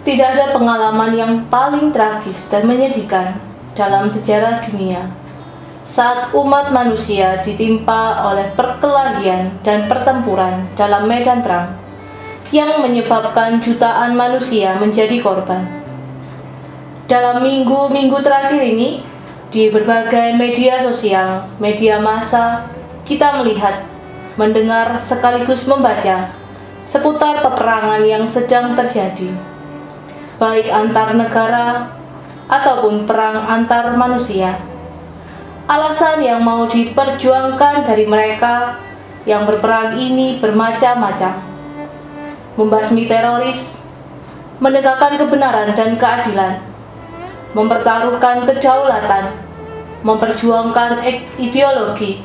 Tidak ada pengalaman yang paling tragis dan menyedihkan dalam sejarah dunia saat umat manusia ditimpa oleh perkelahian dan pertempuran dalam medan perang yang menyebabkan jutaan manusia menjadi korban. Dalam minggu-minggu terakhir ini, di berbagai media sosial, media massa, kita melihat, mendengar sekaligus membaca seputar peperangan yang sedang terjadi, baik antar negara ataupun perang antar manusia. Alasan yang mau diperjuangkan dari mereka yang berperang ini bermacam-macam. Membasmi teroris, menegakkan kebenaran dan keadilan, mempertaruhkan kedaulatan, memperjuangkan ideologi,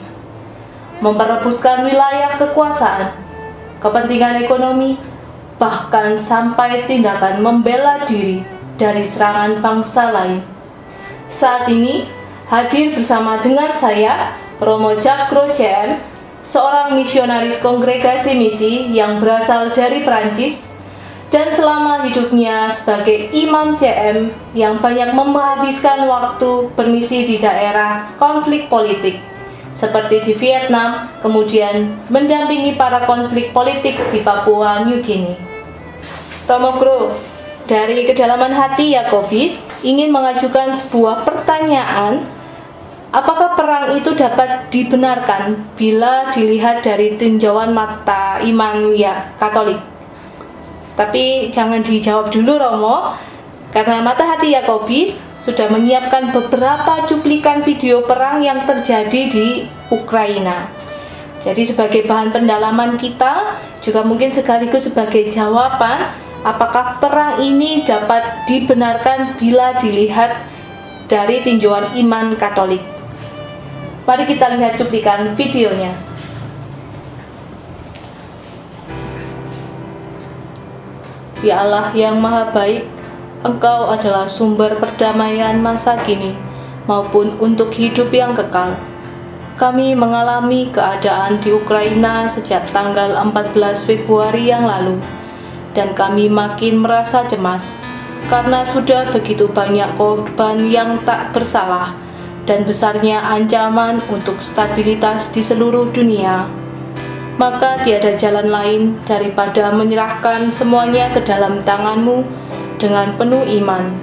memperebutkan wilayah kekuasaan, kepentingan ekonomi, bahkan sampai tindakan membela diri dari serangan bangsa lain. Saat ini hadir bersama dengan saya, Romo Cakro CM, seorang misionaris kongregasi misi yang berasal dari Perancis, dan selama hidupnya sebagai imam CM yang banyak menghabiskan waktu bermisi di daerah konflik politik, seperti di Vietnam, kemudian mendampingi para konflik politik di Papua New Guinea. Romo Kro, dari kedalaman hati Yakobis, ingin mengajukan sebuah pertanyaan. Apakah perang itu dapat dibenarkan bila dilihat dari tinjauan mata iman Katolik? Tapi jangan dijawab dulu, Romo, karena mata hati Yakobis sudah menyiapkan beberapa cuplikan video perang yang terjadi di Ukraina. Jadi sebagai bahan pendalaman kita, juga mungkin sekaligus sebagai jawaban, apakah perang ini dapat dibenarkan bila dilihat dari tinjauan iman Katolik. Mari kita lihat cuplikan videonya. Ya Allah yang Maha Baik, Engkau adalah sumber perdamaian masa kini maupun untuk hidup yang kekal. Kami mengalami keadaan di Ukraina sejak tanggal 14 Februari yang lalu, dan kami makin merasa cemas karena sudah begitu banyak korban yang tak bersalah dan besarnya ancaman untuk stabilitas di seluruh dunia. Maka tiada jalan lain daripada menyerahkan semuanya ke dalam tangan-Mu dengan penuh iman.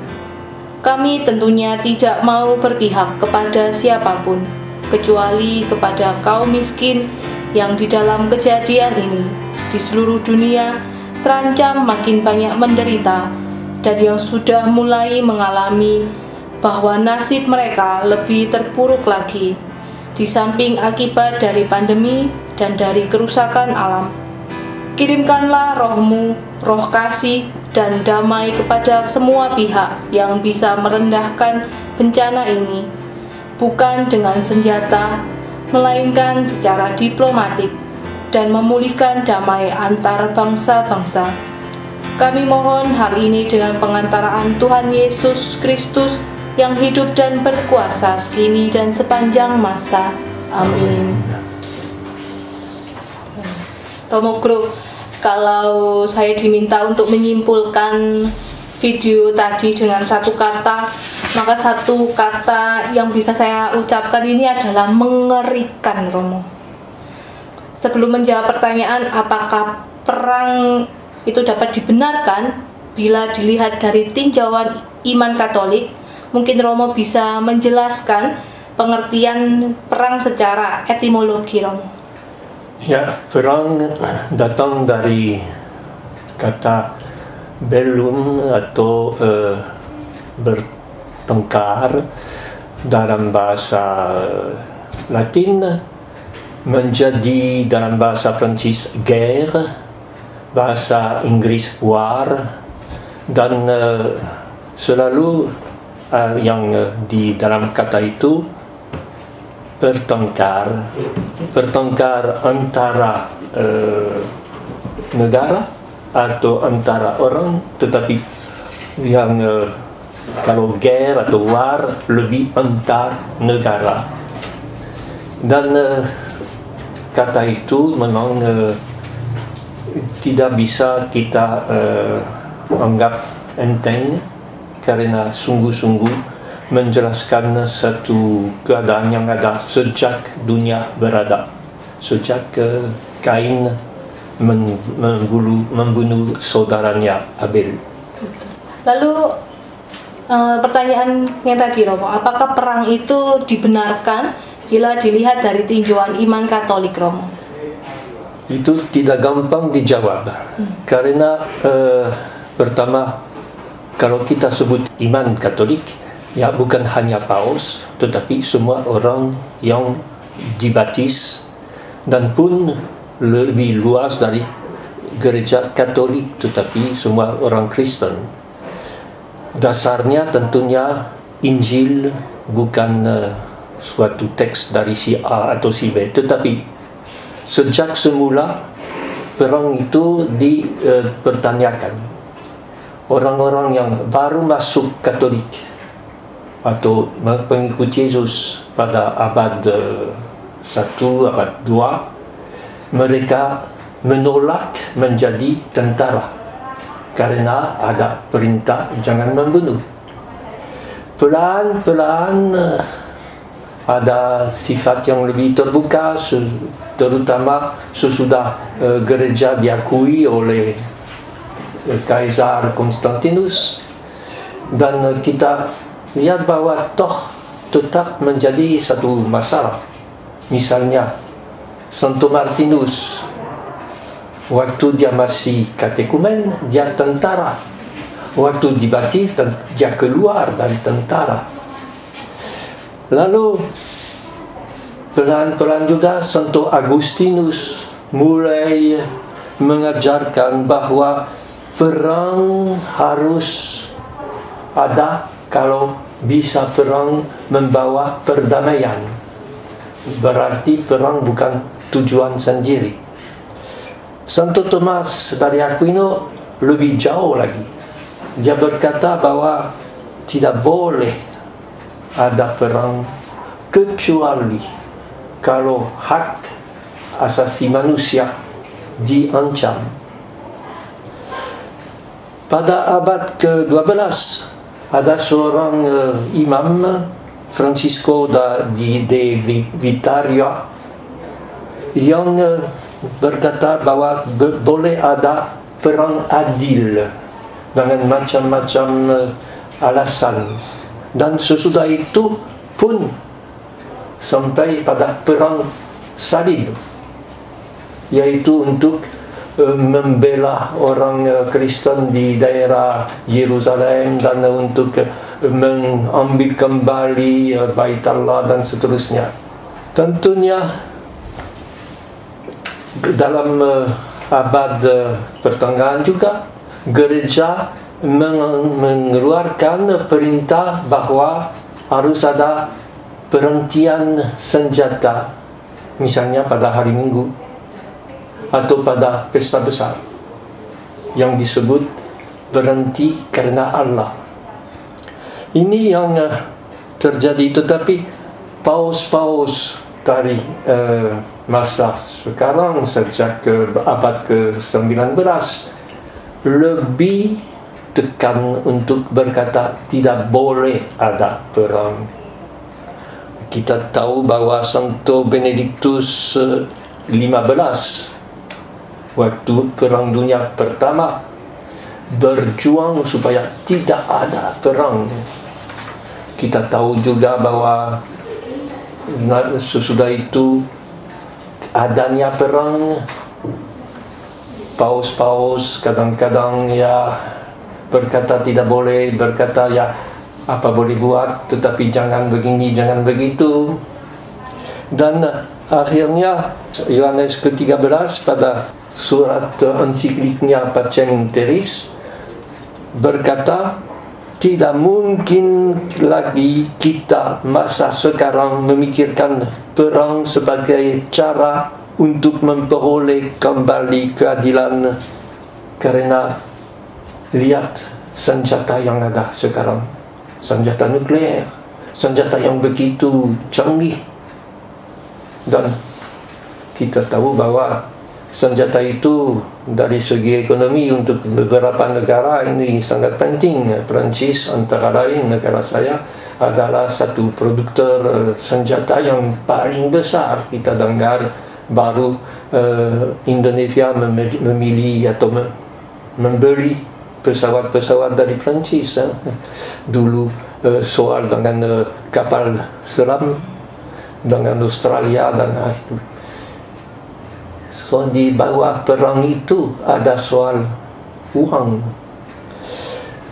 Kami tentunya tidak mau berpihak kepada siapapun, kecuali kepada kaum miskin yang di dalam kejadian ini di seluruh dunia terancam makin banyak menderita, dan yang sudah mulai mengalami bahwa nasib mereka lebih terpuruk lagi, di samping akibat dari pandemi dan dari kerusakan alam. Kirimkanlah Roh-Mu, roh kasih dan damai kepada semua pihak yang bisa merendahkan bencana ini, bukan dengan senjata, melainkan secara diplomatik, dan memulihkan damai antar bangsa-bangsa. Kami mohon hal ini dengan pengantaraan Tuhan Yesus Kristus yang hidup dan berkuasa kini dan sepanjang masa. Amin. Romo Kro, kalau saya diminta untuk menyimpulkan video tadi dengan satu kata, maka satu kata yang bisa saya ucapkan ini adalah mengerikan, Romo. Sebelum menjawab pertanyaan apakah perang itu dapat dibenarkan bila dilihat dari tinjauan iman Katolik, mungkin Romo bisa menjelaskan pengertian perang secara etimologi, Romo. Ya, perang datang dari kata bellum atau bertengkar dalam bahasa Latin, menjadi dalam bahasa Prancis guerre, bahasa Inggris war, dan selalu yang di dalam kata itu bertengkar antara negara atau antara orang, tetapi yang kalau guerre atau war lebih antar negara. Dan kata itu memang tidak bisa kita anggap enteng karena sungguh-sungguh menjelaskan satu keadaan yang ada sejak dunia berada, sejak Kain membunuh saudaranya Abel. Lalu pertanyaan yang tadi, Romo, apakah perang itu dibenarkan bila dilihat dari tinjauan iman Katolik, Romo? Itu tidak gampang dijawab karena pertama, kalau kita sebut iman Katolik, ya bukan hanya paus, tetapi semua orang yang dibaptis dan pun lebih luas dari gereja Katolik, tetapi semua orang Kristen. Dasarnya tentunya Injil, bukan suatu teks dari si A atau si B, tetapi sejak semula perang itu dipertanyakan. Orang-orang yang baru masuk Katolik atau pengikut Yesus pada abad 1, abad 2, mereka menolak menjadi tentara karena ada perintah jangan membunuh. Pelan-pelan ada sifat yang lebih terbuka, terutama sesudah gereja diakui oleh Kaisar Konstantinus, dan kita lihat bahwa toh tetap menjadi satu masalah. Misalnya Santo Martinus, waktu dia masih katekumen, dia tentara. Waktu dibaptis, dia keluar dari tentara. Lalu pelan-pelan juga Santo Agustinus mulai mengajarkan bahwa perang harus ada kalau bisa perang membawa perdamaian. Berarti perang bukan tujuan sendiri. Santo Thomas dari Aquino lebih jauh lagi. Dia berkata bahwa tidak boleh ada perang kecuali kalau hak asasi manusia diancam. Pada abad ke-12 ada seorang imam, Francisco de Vitaria, yang berkata bahwa boleh ada perang adil dengan macam-macam alasan. Dan sesudah itu pun sampai pada perang salib, yaitu untuk membela orang Kristen di daerah Yerusalem dan untuk mengambil kembali Bait Allah dan seterusnya. Tentunya dalam abad pertengahan juga gereja mengeluarkan perintah bahwa harus ada perhentian senjata, misalnya pada hari Minggu atau pada pesta besar yang disebut berhenti karena Allah. Ini yang terjadi, tetapi paus-paus dari masa sekarang sejak abad ke-19 lebih tekan untuk berkata tidak boleh ada perang. Kita tahu bahwa Santo Benedictus 15 waktu Perang Dunia Pertama berjuang supaya tidak ada perang. Kita tahu juga bahwa sesudah itu adanya perang, paus-paus kadang-kadang ya berkata tidak boleh, berkata ya apa boleh buat, tetapi jangan begini, jangan begitu. Dan akhirnya Yohanes ke-13 pada surat ensikliknya Pacem Terris berkata, tidak mungkin lagi kita masa sekarang memikirkan perang sebagai cara untuk memperoleh kembali keadilan, karena lihat senjata yang ada sekarang, senjata nukleer, senjata yang begitu canggih. Dan kita tahu bahwa senjata itu dari segi ekonomi untuk beberapa negara ini sangat penting. Perancis antara lain negara saya adalah satu produktor senjata yang paling besar. Kita dengar baru Indonesia memilih atau membeli pesawat-pesawat dari Perancis. Dulu soal dengan kapal selam dengan Australia dan so, di bawah perang itu ada soal uang.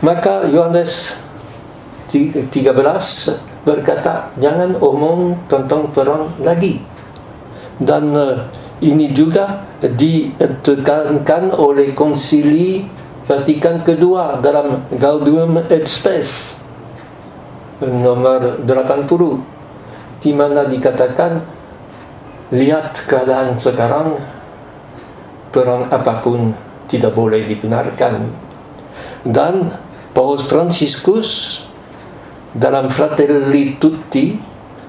Maka Yohanes 13 berkata, jangan omong tentang perang lagi. Dan ini juga ditekankan oleh Konsili Vatikan kedua dalam Gaudium et Spes nomor 80, di mana dikatakan, lihat keadaan sekarang, perang apapun tidak boleh dibenarkan. Dan Paus Fransiskus dalam Fratelli Tutti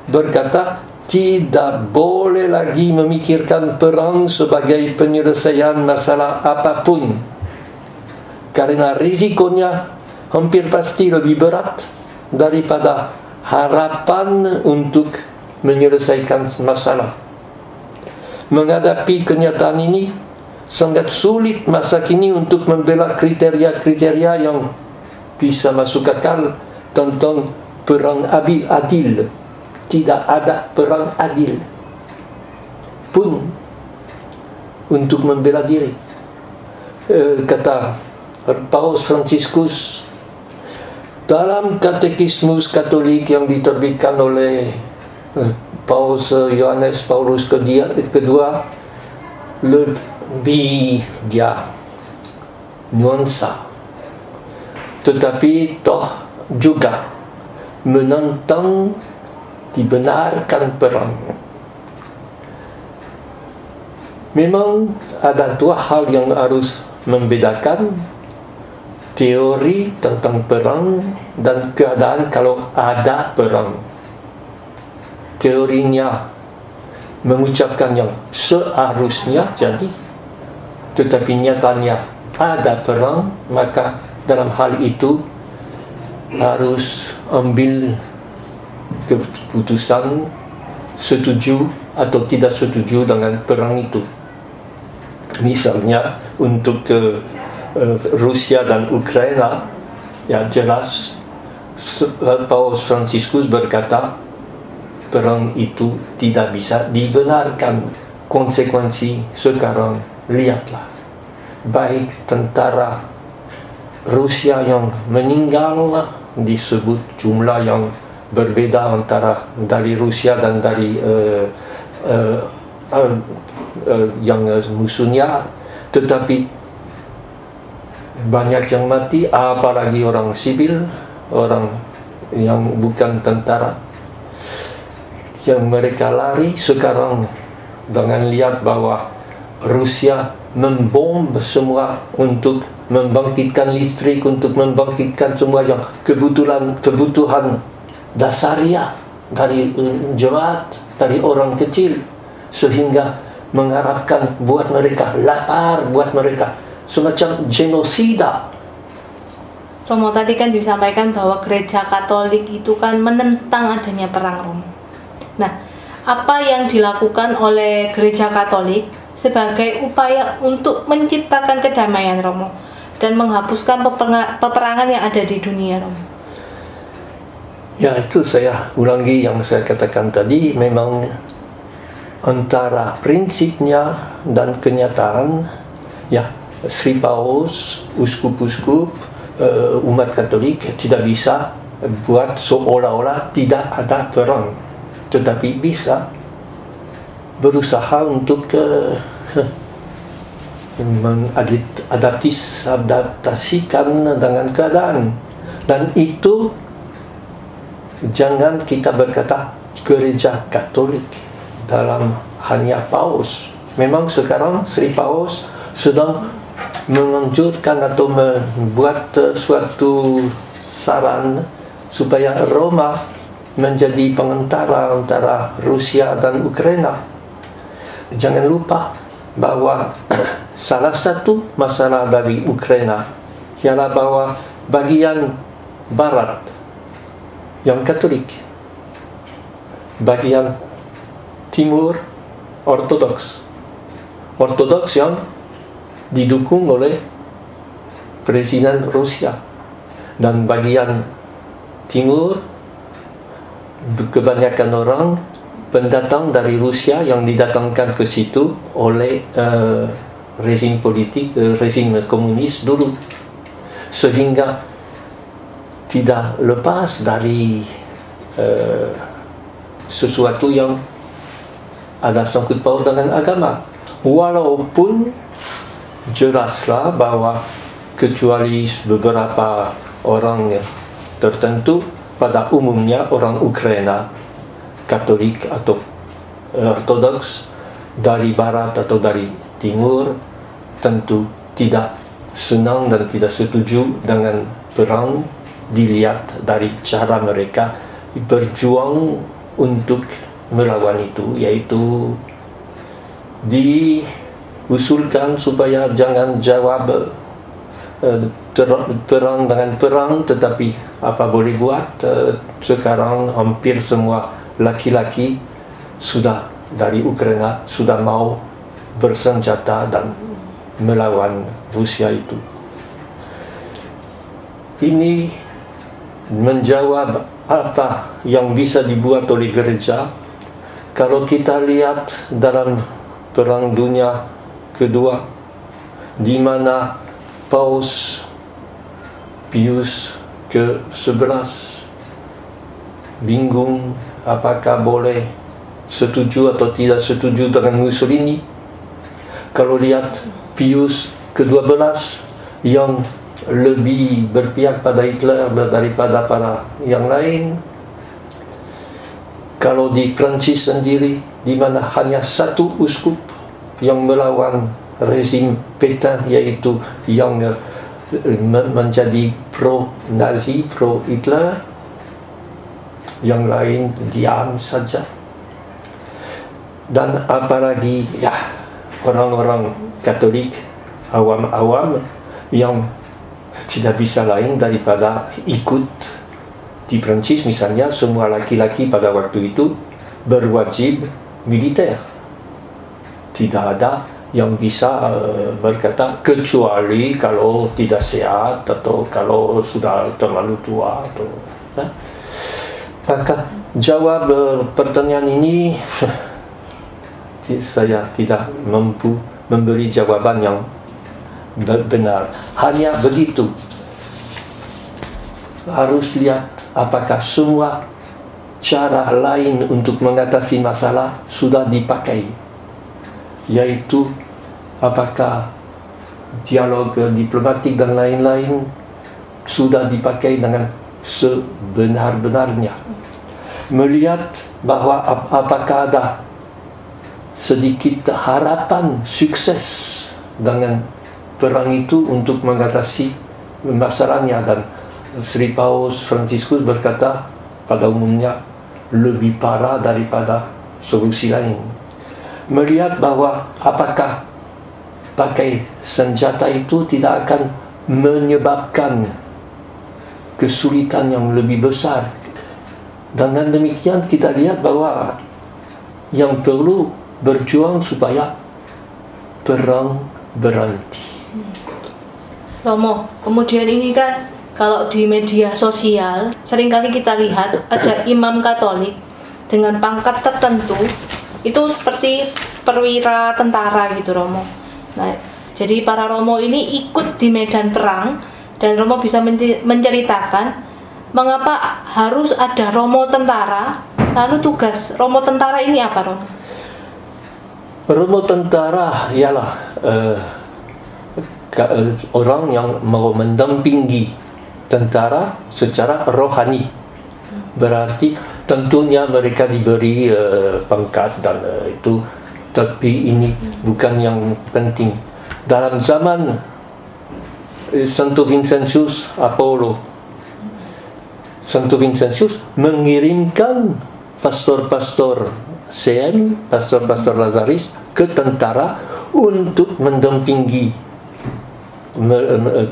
berkata, tidak boleh lagi memikirkan perang sebagai penyelesaian masalah apapun, karena risikonya hampir pasti lebih berat daripada harapan untuk menyelesaikan masalah. Menghadapi kenyataan ini, sangat sulit masa kini untuk membela kriteria-kriteria yang bisa masuk akal tentang perang adil. Tidak ada perang adil pun untuk membela diri. Kata Paus Fransiskus dalam Katekismus Katolik yang diterbitkan oleh Paus Yohanes Paulus kedua, lebih nuansa, tetapi toh juga menentang dibenarkan perang. Memang ada dua hal yang harus membedakan: teori tentang perang dan keadaan kalau ada perang. Teorinya mengucapkan yang seharusnya jadi, tetapi nyatanya ada perang, maka dalam hal itu harus ambil keputusan setuju atau tidak setuju dengan perang itu. Misalnya untuk Rusia dan Ukraina, ya jelas Paus Fransiskus berkata perang itu tidak bisa dibenarkan. Konsekuensi sekarang lihatlah, baik tentara Rusia yang meninggal disebut jumlah yang berbeda antara dari Rusia dan dari yang musuhnya, tetapi banyak yang mati, apalagi orang sipil, orang yang bukan tentara, yang mereka lari. Sekarang dengan lihat bahwa Rusia membom semua untuk membangkitkan listrik, untuk membangkitkan semua yang kebutuhan dasariah dari jemaat, dari orang kecil, sehingga mengharapkan buat mereka lapar, buat mereka semacam genosida. Romo, tadi kan disampaikan bahwa gereja Katolik itu kan menentang adanya perang, Romo. Nah, apa yang dilakukan oleh gereja Katolik sebagai upaya untuk menciptakan kedamaian, Romo, dan menghapuskan peperangan yang ada di dunia, Romo? Ya, itu saya ulangi yang saya katakan tadi. Memang antara prinsipnya dan kenyataan, ya, Sri Paus, uskup-uskup, umat Katolik tidak bisa buat seolah-olah tidak ada perang, tetapi bisa berusaha untuk mengadaptasikan dengan keadaan. Dan itu jangan kita berkata gereja Katolik dalam hanya Paus. Memang sekarang Sri Paus sedang menganjurkan atau membuat suatu saran supaya Roma menjadi pengantara antara Rusia dan Ukraina. Jangan lupa bahwa salah satu masalah dari Ukraina ialah bahwa bagian barat yang Katolik, bagian timur Ortodoks yang didukung oleh Presiden Rusia, dan bagian timur kebanyakan orang pendatang dari Rusia yang didatangkan ke situ oleh rezim politik, rezim komunis dulu, sehingga tidak lepas dari sesuatu yang ada sangkut paut dengan agama. Walaupun jelaslah bahwa kecuali beberapa orang tertentu, pada umumnya orang Ukraina Katolik atau Ortodoks dari barat atau dari timur tentu tidak senang dan tidak setuju dengan perang, dilihat dari cara mereka berjuang untuk melawan itu, yaitu diusulkan supaya jangan jawab perang dengan perang, tetapi apa boleh buat, sekarang hampir semua laki-laki sudah dari Ukraina sudah mau bersenjata dan melawan Rusia itu. Ini menjawab apa yang bisa dibuat oleh gereja. Kalau kita lihat dalam Perang Dunia Kedua, di mana Paus Pius ke-11 bingung apakah boleh setuju atau tidak setuju dengan Mussolini. Kalau lihat Pius ke-12 yang lebih berpihak pada Hitler daripada para yang lain. Kalau di Prancis sendiri, di mana hanya satu uskup yang melawan rezim Pétain, yaitu yang menjadi pro-Nazi, pro-Hitler, yang lain diam saja. Dan apalagi ya orang-orang Katolik awam-awam yang tidak bisa lain daripada ikut. Di Prancis misalnya, semua laki-laki pada waktu itu berwajib militer. Tidak ada yang bisa berkata kecuali kalau tidak sehat atau kalau sudah terlalu tua atau maka jawab pertanyaan ini saya tidak mampu memberi jawaban yang benar. Hanya begitu, harus lihat apakah semua cara lain untuk mengatasi masalah sudah dipakai, yaitu apakah dialog diplomatik dan lain-lain sudah dipakai dengan sebenar-benarnya. Melihat bahwa apakah ada sedikit harapan sukses dengan perang itu untuk mengatasi masalahnya. Dan Sri Paus Franciscus berkata pada umumnya lebih parah daripada solusi lain. Melihat bahwa apakah pakai senjata itu tidak akan menyebabkan kesulitan yang lebih besar. Dengan demikian kita lihat bahwa yang perlu berjuang supaya perang berhenti. Romo, kemudian ini kan kalau di media sosial seringkali kita lihat ada imam Katolik dengan pangkat tertentu itu seperti perwira tentara gitu, Romo. Nah, jadi para Romo ini ikut di medan perang, dan Romo bisa menceritakan mengapa harus ada Romo tentara. Lalu tugas Romo tentara ini apa, Romo? Romo tentara ialah orang yang mau mendampingi tentara secara rohani. Berarti tentunya mereka diberi pangkat dan itu, tapi ini bukan yang penting. Dalam zaman Santo Vincentius Apollo, Santo Vincentius mengirimkan pastor-pastor CM, pastor-pastor Lazaris ke tentara untuk mendampingi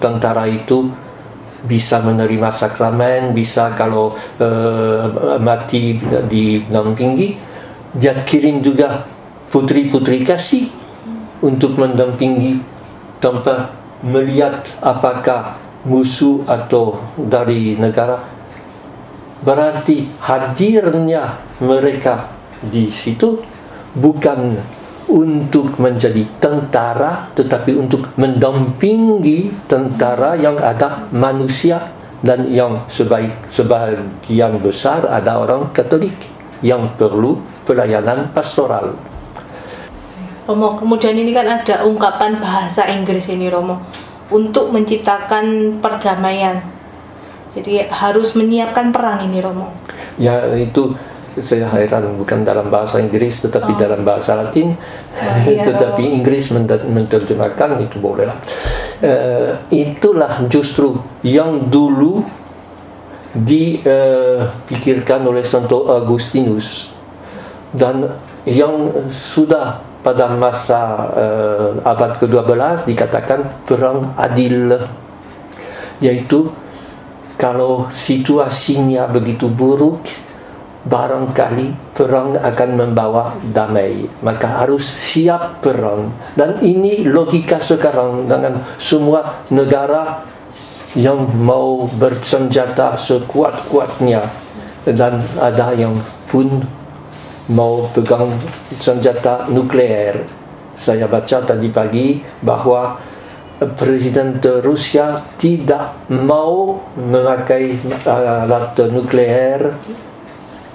tentara itu bisa menerima sakramen, bisa kalau mati didampingi. Dia kirim juga putri-putri kasih untuk mendampingi tanpa melihat apakah musuh atau dari negara. Berarti hadirnya mereka di situ bukan untuk menjadi tentara, tetapi untuk mendampingi tentara yang ada manusia, dan yang sebagian besar ada orang Katolik yang perlu pelayanan pastoral. Romo, kemudian ini kan ada ungkapan bahasa Inggris ini, Romo, untuk menciptakan perdamaian. Jadi harus menyiapkan perang ini, Romo. Ya, itu saya heran, bukan dalam bahasa Inggris tetapi dalam bahasa Latin. Iya, tetapi Inggris menerjemahkan itu bolehlah. Itulah justru yang dulu dipikirkan oleh Santo Agustinus, dan yang sudah pada masa abad ke-12 dikatakan perang adil, yaitu kalau situasinya begitu buruk, barangkali perang akan membawa damai, maka harus siap perang. Dan ini logika sekarang dengan semua negara yang mau bersenjata sekuat-kuatnya, dan ada yang pun mau pegang senjata nukleer. Saya baca tadi pagi bahwa Presiden Rusia tidak mau memakai alat nukleer.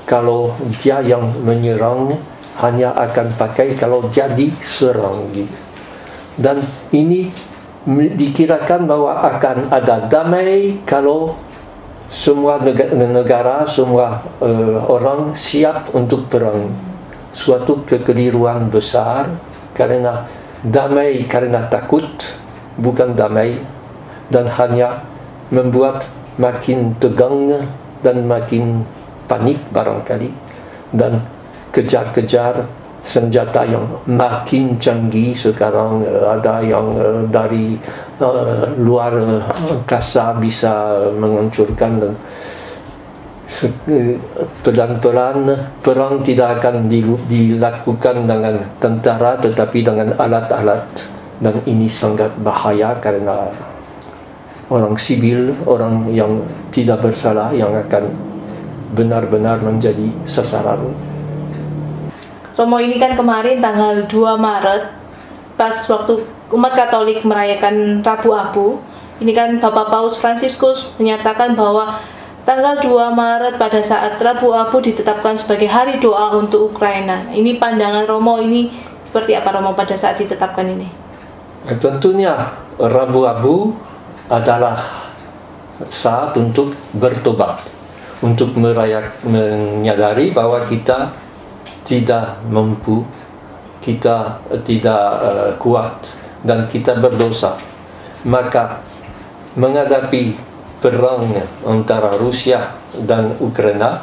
Kalau dia yang menyerang, hanya akan pakai kalau dia diserang. Dan ini dikirakan bahwa akan ada damai kalau semua negara, semua orang siap untuk perang. Suatu kekeliruan besar, karena damai karena takut, bukan damai, dan hanya membuat makin tegang dan makin panik barangkali, dan kejar-kejar senjata yang makin canggih sekarang. Ada yang dari luar angkasa bisa menghancurkan, dan pelan-pelan perang tidak akan dilakukan dengan tentara tetapi dengan alat-alat, dan ini sangat bahaya karena orang sipil, orang yang tidak bersalah yang akan benar-benar menjadi sasaran. Romo, ini kan kemarin tanggal 2 Maret, pas waktu umat Katolik merayakan Rabu Abu, ini kan Bapak Paus Fransiskus menyatakan bahwa tanggal 2 Maret pada saat Rabu Abu ditetapkan sebagai hari doa untuk Ukraina. Ini pandangan Romo ini seperti apa, Romo, pada saat ditetapkan ini? Tentunya Rabu Abu adalah saat untuk bertobat, untuk menyadari bahwa kita tidak mampu, kita tidak kuat, dan kita berdosa. Maka menghadapi perang antara Rusia dan Ukraina,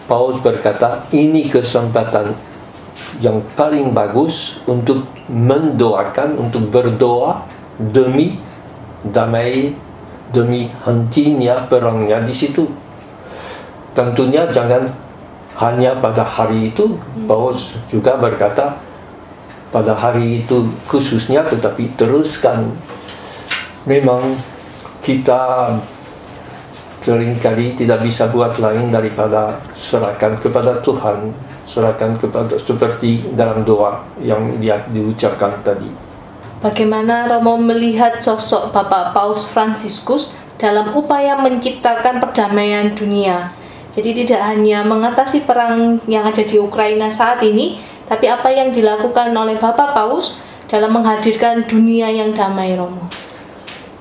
Paus berkata ini kesempatan yang paling bagus untuk mendoakan, untuk berdoa demi damai, demi hentinya perangnya di situ. Tentunya jangan hanya pada hari itu. Paus juga berkata pada hari itu khususnya, tetapi teruskan. Memang kita seringkali tidak bisa buat lain daripada serahkan kepada Tuhan, serahkan kepada, seperti dalam doa yang dia diucapkan tadi. Bagaimana Romo melihat sosok Bapak Paus Fransiskus dalam upaya menciptakan perdamaian dunia? Jadi tidak hanya mengatasi perang yang ada di Ukraina saat ini, tapi apa yang dilakukan oleh Bapak Paus dalam menghadirkan dunia yang damai, Romo?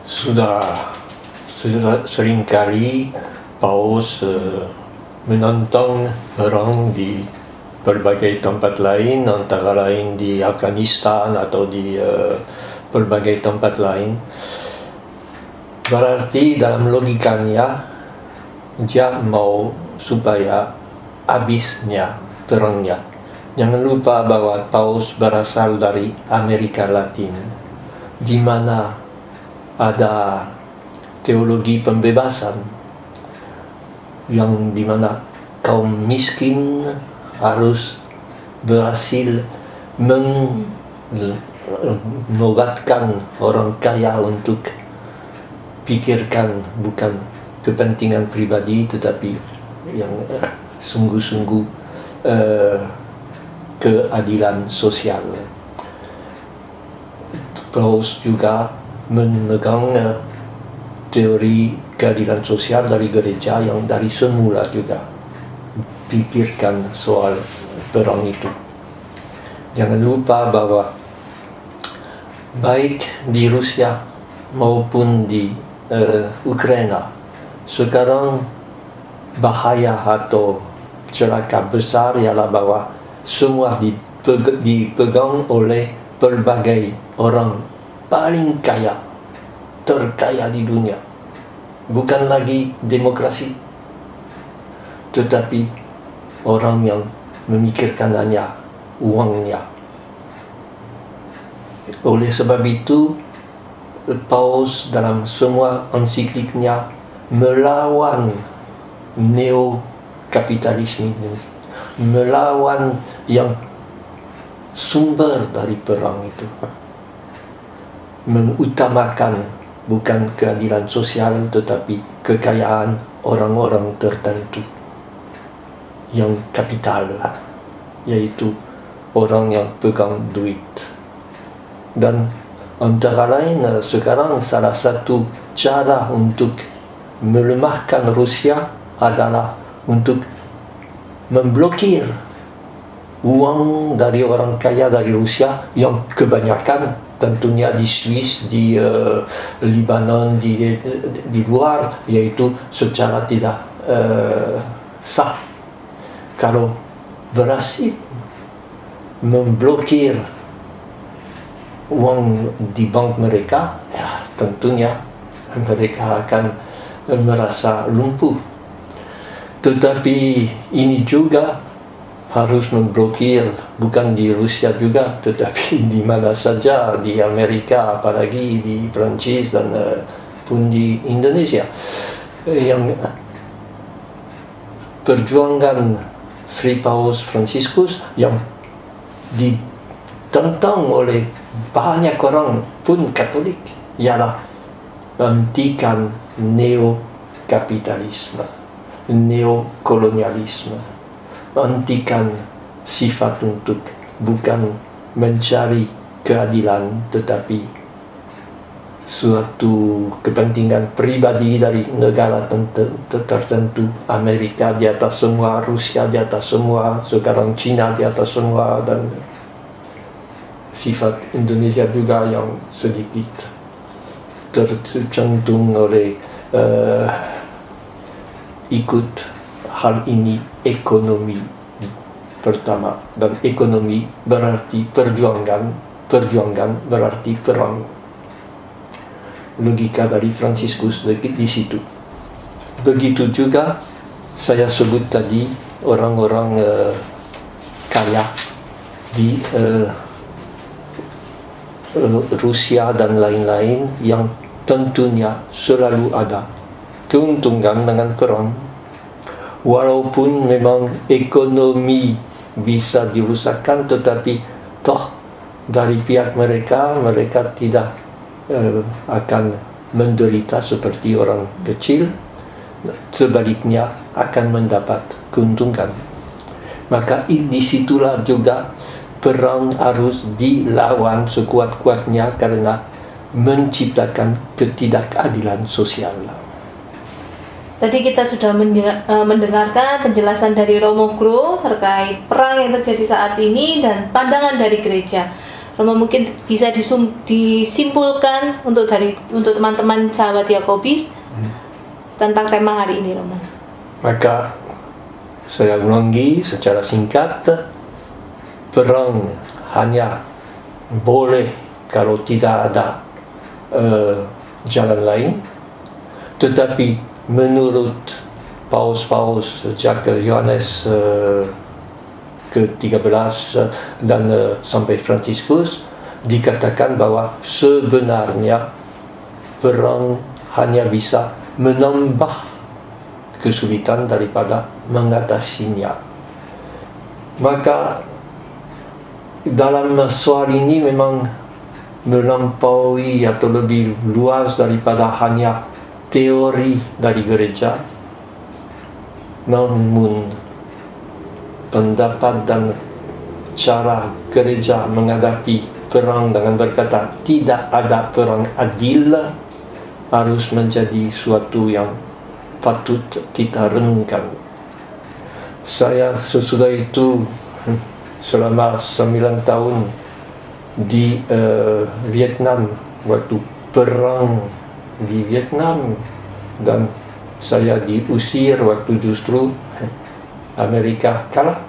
Sudah seringkali Paus menonton perang di berbagai tempat lain, antara lain di Afghanistan atau di berbagai tempat lain. Berarti dalam logikanya dia mau supaya habisnya perangnya, Jangan lupa bahwa Paus berasal dari Amerika Latin, di mana ada teologi pembebasan, yang dimana kaum miskin harus berhasil menobatkan orang kaya untuk pikirkan bukan kepentingan pribadi tetapi yang sungguh-sungguh keadilan sosial. Paus juga memegang teori keadilan sosial dari gereja yang dari semula juga pikirkan soal perang itu. Jangan lupa bahwa baik di Rusia maupun di Ukraina sekarang bahaya atau celaka besar ialah bahwa semua dipegang oleh berbagai orang paling kaya, terkaya di dunia. Bukan lagi demokrasi, tetapi orang yang memikirkan hanya uangnya. Oleh sebab itu, Paus dalam semua ensikliknya melawan neokapitalisme ini, melawan yang sumber dari perang itu, mengutamakan bukan keadilan sosial tetapi kekayaan orang-orang tertentu yang kapital, yaitu orang yang pegang duit. Dan antara lain sekarang salah satu cara untuk melemahkan Rusia adalah untuk memblokir uang dari orang kaya dari Rusia yang kebanyakan tentunya di Swiss, di Lebanon, di luar, yaitu secara tidak sah. Kalau berhasil memblokir uang di bank mereka, ya tentunya mereka akan merasa lumpuh. Tetapi ini juga harus memblokir bukan di Rusia juga, tetapi di mana saja, di Amerika, apalagi di Prancis dan pun di Indonesia. Yang perjuangan Sri Paus Fransiskus yang ditentang oleh banyak orang pun Katolik ialah hentikan neokapitalisme, neokolonialisme, hentikan sifat untuk bukan mencari keadilan tetapi suatu kepentingan pribadi dari negara tertentu. Amerika di atas semua, Rusia di atas semua, sekarang Cina di atas semua, dan sifat Indonesia juga yang sedikit tercentung oleh ikut hal ini ekonomi pertama, dan ekonomi berarti perjuangan berarti perang. Logika dari Fransiskus di situ. Begitu juga saya sebut tadi orang-orang kaya di Rusia dan lain-lain yang tentunya selalu ada keuntungan dengan perang. Walaupun memang ekonomi bisa dirusakkan, tetapi toh dari pihak mereka tidak akan menderita seperti orang kecil, sebaliknya akan mendapat keuntungan. Maka disitulah juga perang harus dilawan sekuat-kuatnya karena menciptakan ketidakadilan sosial. Tadi kita sudah mendengarkan penjelasan dari Romo Gro terkait perang yang terjadi saat ini dan pandangan dari gereja. Romo mungkin bisa disimpulkan untuk teman-teman sahabat Yakobis tentang tema hari ini, Romo. Maka saya ulangi secara singkat, perang hanya boleh kalau tidak ada jalan lain, tetapi menurut Paus sejak Yohanes ke-13 dan sampai Fransiskus, dikatakan bahwa sebenarnya perang hanya bisa menambah kesulitan daripada mengatasinya. Maka dalam soal ini memang melampaui atau lebih luas daripada hanya teori dari gereja, namun pendapat dan cara gereja menghadapi perang dengan berkata tidak ada perang adil harus menjadi suatu yang patut kita renungkan. Saya sesudah itu selama 9 tahun di Vietnam, waktu perang di Vietnam, dan saya diusir waktu justru Amerika kalah.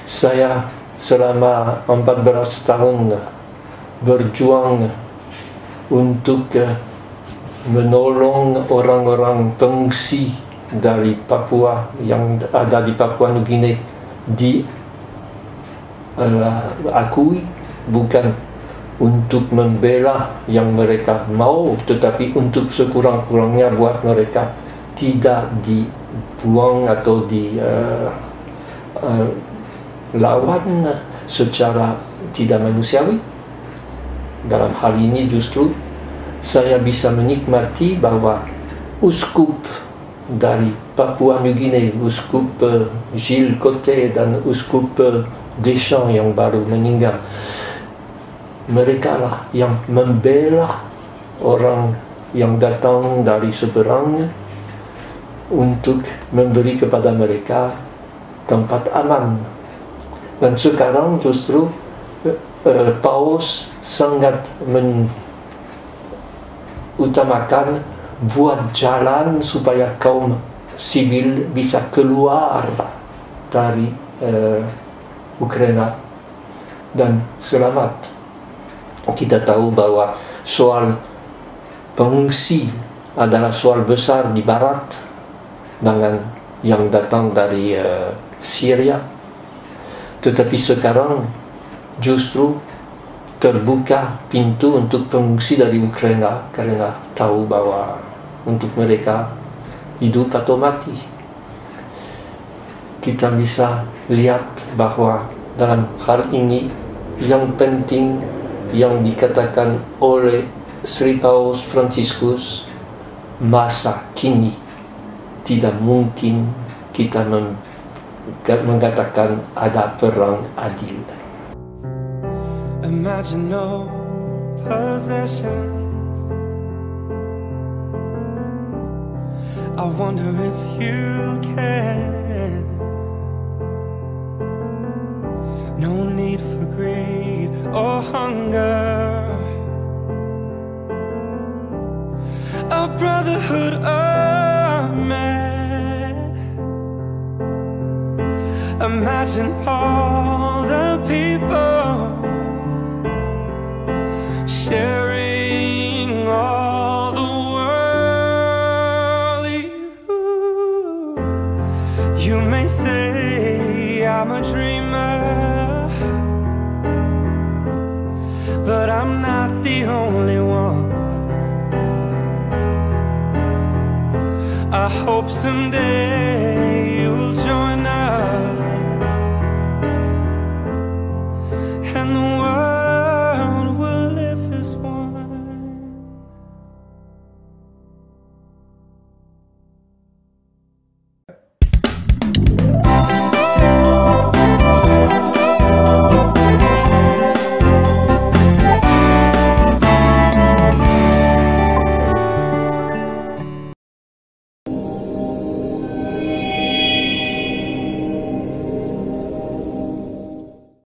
Saya selama 14 tahun berjuang untuk menolong orang-orang pengungsi dari Papua yang ada di Papua Nugini diakui, bukan untuk membela yang mereka mau, tetapi untuk sekurang-kurangnya buat mereka tidak dibuang atau dilawan secara tidak manusiawi. Dalam hal ini justru saya bisa menikmati bahwa uskup dari Papua Nugini, uskup Gilles Coté dan uskup Deschamps yang baru meninggal, mereka lah yang membela orang yang datang dari seberang untuk memberi kepada mereka tempat aman. Dan sekarang justru Paus sangat mengutamakan buat jalan supaya kaum sivil bisa keluar dari Ukraina dan selamat. Kita tahu bahwa soal pengungsi adalah soal besar di barat dengan yang datang dari Syria, tetapi sekarang justru terbuka pintu untuk pengungsi dari Ukraina karena tahu bahwa untuk mereka hidup atau mati. Kita bisa lihat bahwa dalam hal ini yang penting yang dikatakan oleh Sri Paus Fransiskus, masa kini tidak mungkin kita mengatakan ada perang adil. Imagine no possessions. I wonder if you can. No need for greed or hunger. A brotherhood of man. Imagine all the people sharing all the world. You may say I'm a dreamer, but I'm not the only one. I hope someday you'll join us, and the